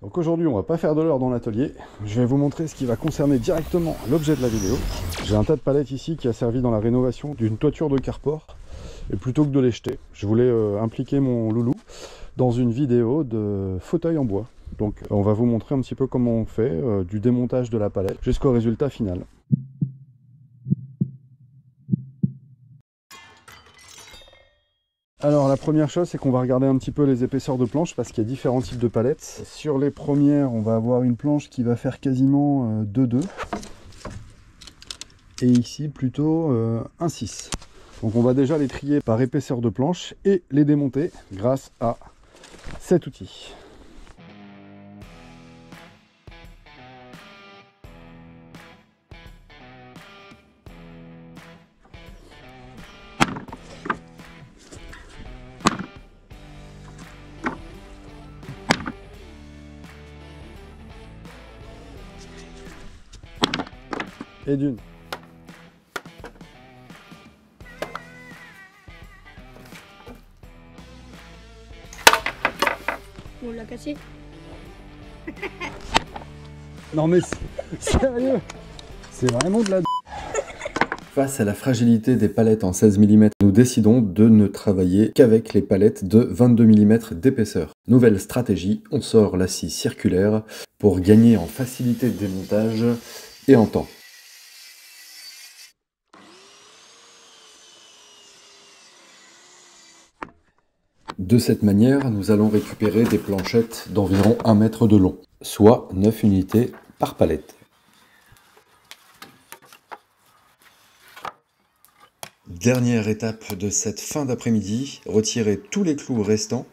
Donc aujourd'hui on va pas faire de l'heure dans l'atelier, je vais vous montrer ce qui va concerner directement l'objet de la vidéo. J'ai un tas de palettes ici qui a servi dans la rénovation d'une toiture de carport, et plutôt que de les jeter, je voulais impliquer mon loulou dans une vidéo de fauteuil en bois. Donc on va vous montrer un petit peu comment on fait du démontage de la palette jusqu'au résultat final. Alors la première chose, c'est qu'on va regarder un petit peu les épaisseurs de planches parce qu'il y a différents types de palettes. Sur les premières, on va avoir une planche qui va faire quasiment 2,2 et ici plutôt 1,6. Donc on va déjà les trier par épaisseur de planche et les démonter grâce à cet outil. Et d'une. On l'a cassé. Non mais sérieux, c'est vraiment de la... Face à la fragilité des palettes en 16 mm, nous décidons de ne travailler qu'avec les palettes de 22 mm d'épaisseur. Nouvelle stratégie, on sort la scie circulaire pour gagner en facilité de démontage et en temps. De cette manière, nous allons récupérer des planchettes d'environ 1 mètre de long, soit 9 unités par palette. Dernière étape de cette fin d'après-midi, retirer tous les clous restants.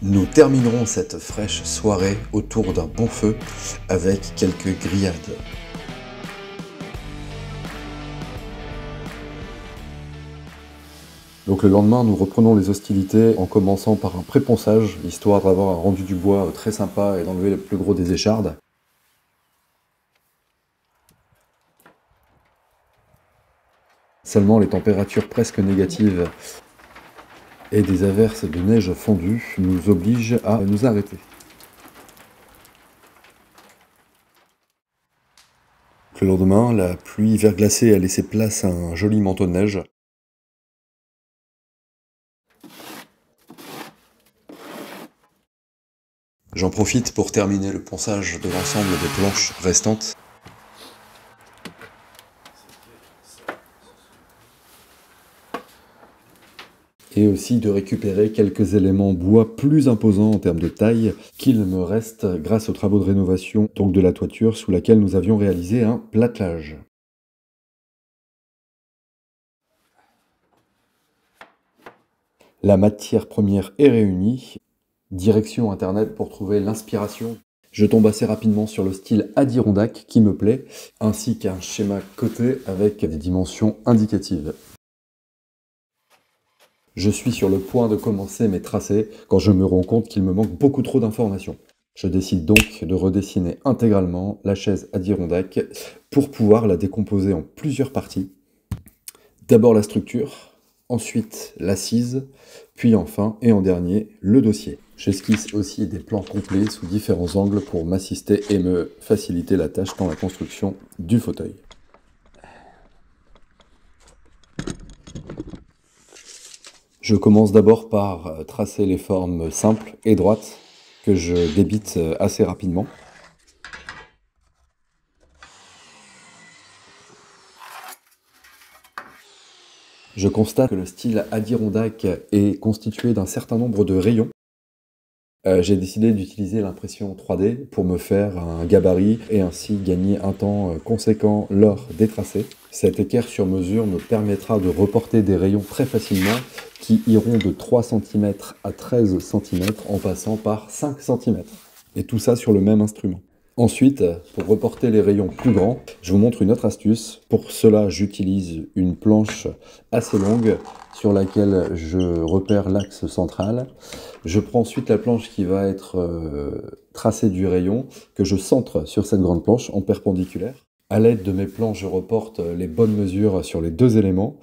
Nous terminerons cette fraîche soirée autour d'un bon feu avec quelques grillades. Donc le lendemain, nous reprenons les hostilités en commençant par un pré-ponçage, histoire d'avoir un rendu du bois très sympa et d'enlever le plus gros des échardes. Seulement les températures presque négatives et des averses de neige fondue nous obligent à nous arrêter. Le lendemain, la pluie verglacée a laissé place à un joli manteau de neige. J'en profite pour terminer le ponçage de l'ensemble des planches restantes. Et aussi de récupérer quelques éléments bois plus imposants en termes de taille qu'il me reste grâce aux travaux de rénovation donc de la toiture sous laquelle nous avions réalisé un platelage. La matière première est réunie. Direction internet pour trouver l'inspiration. Je tombe assez rapidement sur le style Adirondack qui me plaît, ainsi qu'un schéma coté avec des dimensions indicatives. Je suis sur le point de commencer mes tracés quand je me rends compte qu'il me manque beaucoup trop d'informations. Je décide donc de redessiner intégralement la chaise Adirondack pour pouvoir la décomposer en plusieurs parties. D'abord la structure, ensuite l'assise, puis enfin et en dernier le dossier. J'esquisse aussi des plans complets sous différents angles pour m'assister et me faciliter la tâche dans la construction du fauteuil. Je commence d'abord par tracer les formes simples et droites que je débite assez rapidement. Je constate que le style Adirondack est constitué d'un certain nombre de rayons. J'ai décidé d'utiliser l'impression 3D pour me faire un gabarit et ainsi gagner un temps conséquent lors des tracés. Cet équerre sur mesure me permettra de reporter des rayons très facilement qui iront de 3 cm à 13 cm en passant par 5 cm. Et tout ça sur le même instrument. Ensuite, pour reporter les rayons plus grands, je vous montre une autre astuce. Pour cela, j'utilise une planche assez longue sur laquelle je repère l'axe central. Je prends ensuite la planche qui va être tracée du rayon, que je centre sur cette grande planche en perpendiculaire. À l'aide de mes plans, je reporte les bonnes mesures sur les deux éléments.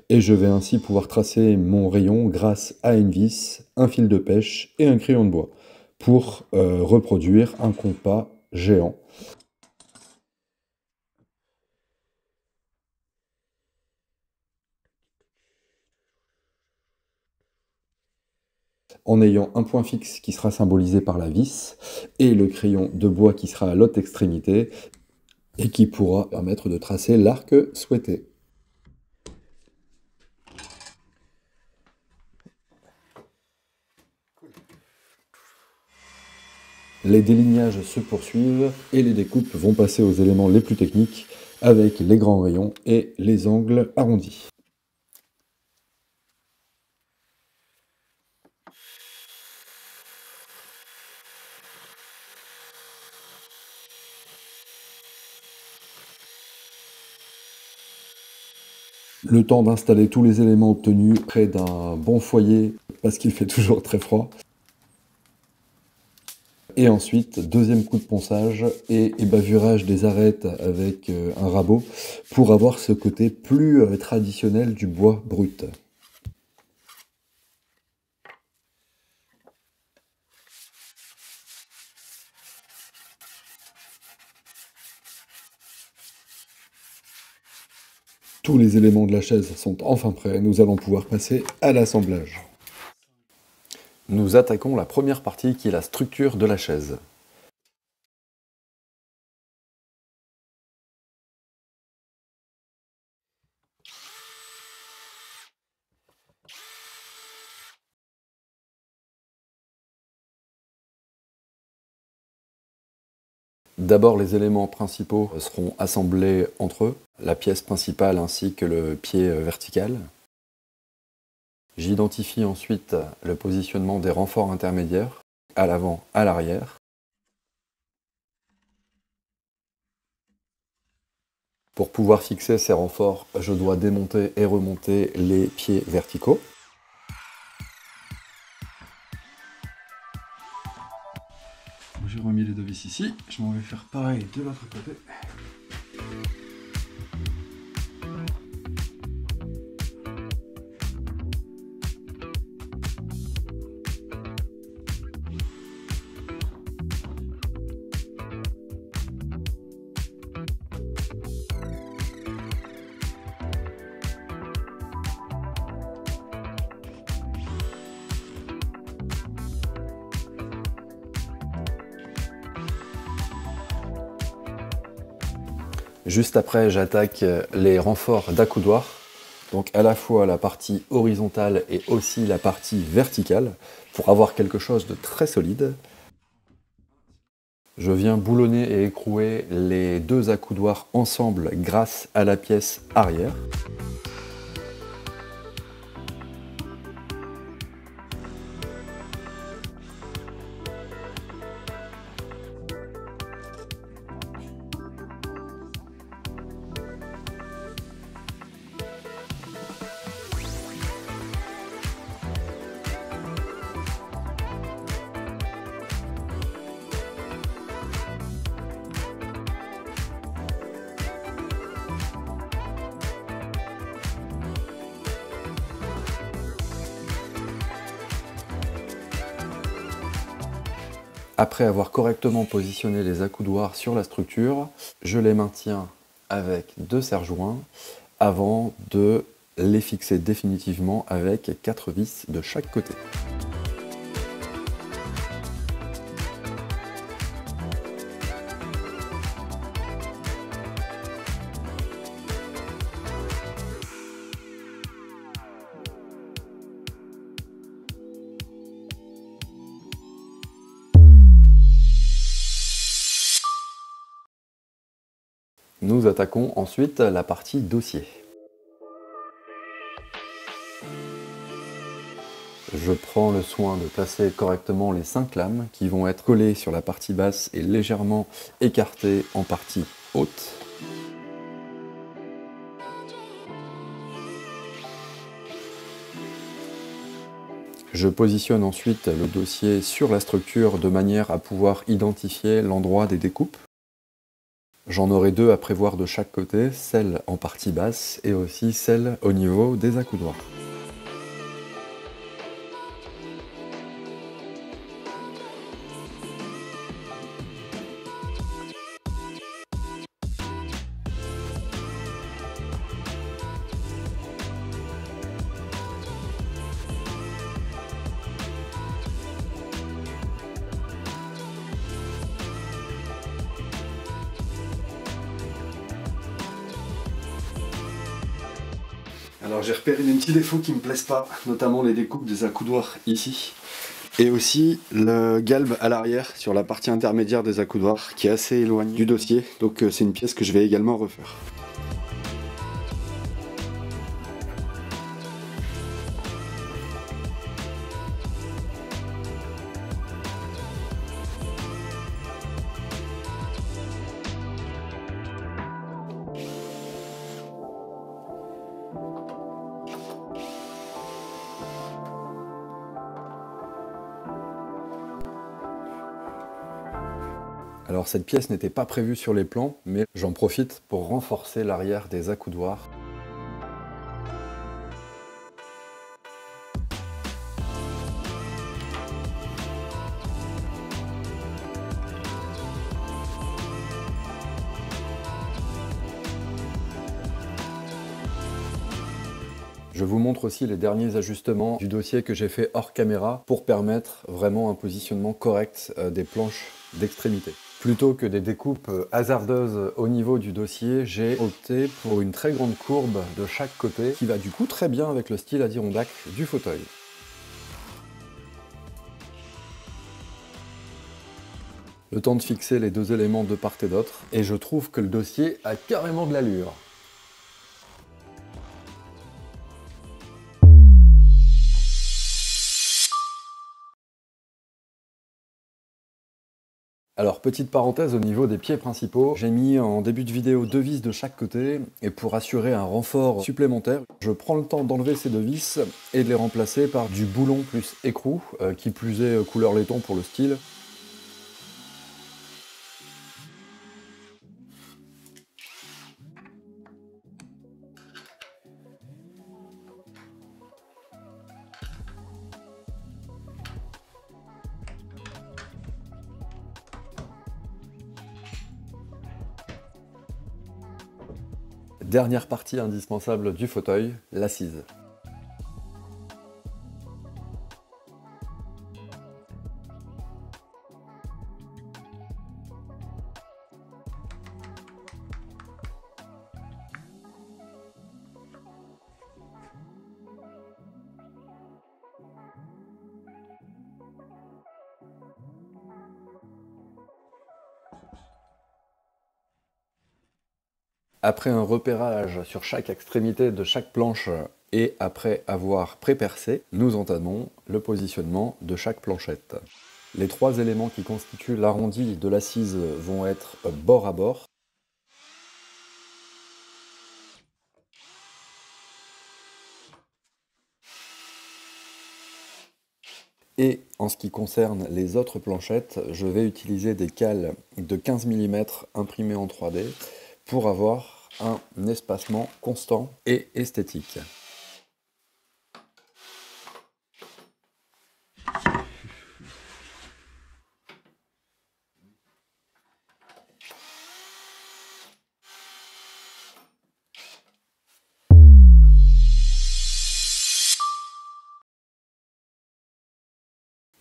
Et je vais ainsi pouvoir tracer mon rayon grâce à une vis, un fil de pêche et un crayon de bois pour reproduire un compas géant. En ayant un point fixe qui sera symbolisé par la vis et le crayon de bois qui sera à l'autre extrémité et qui pourra permettre de tracer l'arc souhaité. Les délignages se poursuivent et les découpes vont passer aux éléments les plus techniques avec les grands rayons et les angles arrondis. Le temps d'installer tous les éléments obtenus près d'un bon foyer parce qu'il fait toujours très froid. Et ensuite, deuxième coup de ponçage et bavurage des arêtes avec un rabot pour avoir ce côté plus traditionnel du bois brut. Tous les éléments de la chaise sont enfin prêts, nous allons pouvoir passer à l'assemblage. Nous attaquons la première partie qui est la structure de la chaise. D'abord, les éléments principaux seront assemblés entre eux, la pièce principale ainsi que le pied vertical. J'identifie ensuite le positionnement des renforts intermédiaires, à l'avant, à l'arrière. Pour pouvoir fixer ces renforts, je dois démonter et remonter les pieds verticaux. J'ai remis les deux vis ici, je m'en vais faire pareil de l'autre côté. Juste après, j'attaque les renforts d'accoudoir, donc à la fois la partie horizontale et aussi la partie verticale, pour avoir quelque chose de très solide. Je viens boulonner et écrouer les deux accoudoirs ensemble grâce à la pièce arrière. Après avoir correctement positionné les accoudoirs sur la structure, je les maintiens avec deux serre-joints avant de les fixer définitivement avec 4 vis de chaque côté. Nous attaquons ensuite la partie dossier. Je prends le soin de placer correctement les 5 lames qui vont être collées sur la partie basse et légèrement écartées en partie haute. Je positionne ensuite le dossier sur la structure de manière à pouvoir identifier l'endroit des découpes. J'en aurai deux à prévoir de chaque côté, celle en partie basse et aussi celle au niveau des accoudoirs. Alors j'ai repéré des petits défauts qui me plaisent pas, notamment les découpes des accoudoirs ici. Et aussi le galbe à l'arrière sur la partie intermédiaire des accoudoirs qui est assez éloigné du dossier, donc c'est une pièce que je vais également refaire. Alors cette pièce n'était pas prévue sur les plans, mais j'en profite pour renforcer l'arrière des accoudoirs. Je vous montre aussi les derniers ajustements du dossier que j'ai fait hors caméra pour permettre vraiment un positionnement correct des planches d'extrémité. Plutôt que des découpes hasardeuses au niveau du dossier, j'ai opté pour une très grande courbe de chaque côté qui va du coup très bien avec le style Adirondack du fauteuil. Le temps de fixer les deux éléments de part et d'autre, et je trouve que le dossier a carrément de l'allure. Alors, petite parenthèse au niveau des pieds principaux, j'ai mis en début de vidéo 2 vis de chaque côté, et pour assurer un renfort supplémentaire, je prends le temps d'enlever ces 2 vis et de les remplacer par du boulon plus écrou, qui plus est couleur laiton pour le style. Dernière partie indispensable du fauteuil, l'assise. Après un repérage sur chaque extrémité de chaque planche et après avoir pré-percé, nous entamons le positionnement de chaque planchette. Les 3 éléments qui constituent l'arrondi de l'assise vont être bord à bord. Et en ce qui concerne les autres planchettes, je vais utiliser des cales de 15 mm imprimées en 3D pour avoir un espacement constant et esthétique.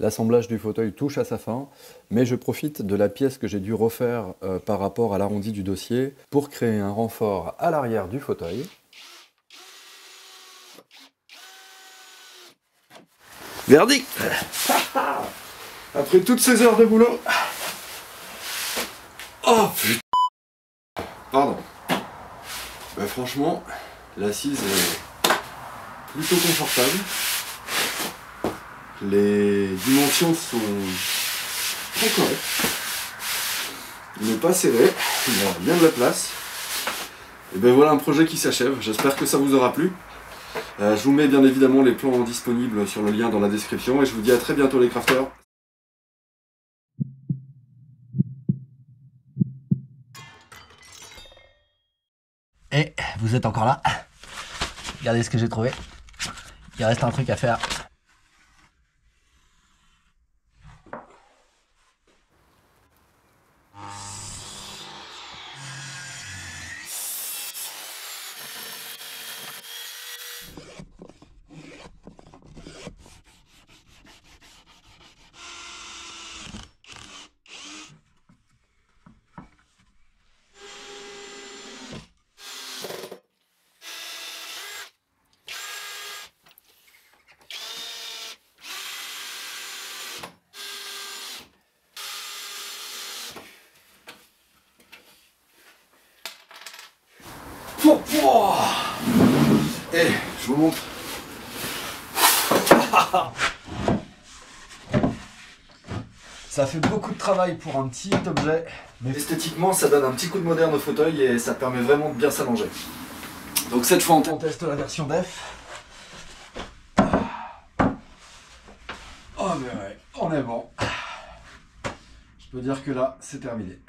L'assemblage du fauteuil touche à sa fin, mais je profite de la pièce que j'ai dû refaire par rapport à l'arrondi du dossier pour créer un renfort à l'arrière du fauteuil. Verdict. Après toutes ces heures de boulot. Oh putain. Pardon. Bah, franchement, l'assise est plutôt confortable. Les dimensions sont très correctes. Il n'est pas serré, il y a bien de la place. Et ben voilà un projet qui s'achève, j'espère que ça vous aura plu. Je vous mets bien évidemment les plans disponibles sur le lien dans la description et je vous dis à très bientôt les crafters. vous êtes encore là. Regardez ce que j'ai trouvé. Il reste un truc à faire. Eh, je vous montre. Ça fait beaucoup de travail pour un petit objet, mais esthétiquement ça donne un petit coup de moderne au fauteuil et ça permet vraiment de bien s'allonger. Donc cette fois on teste la version def. Oh mais ouais, on est bon. Je peux dire que là c'est terminé.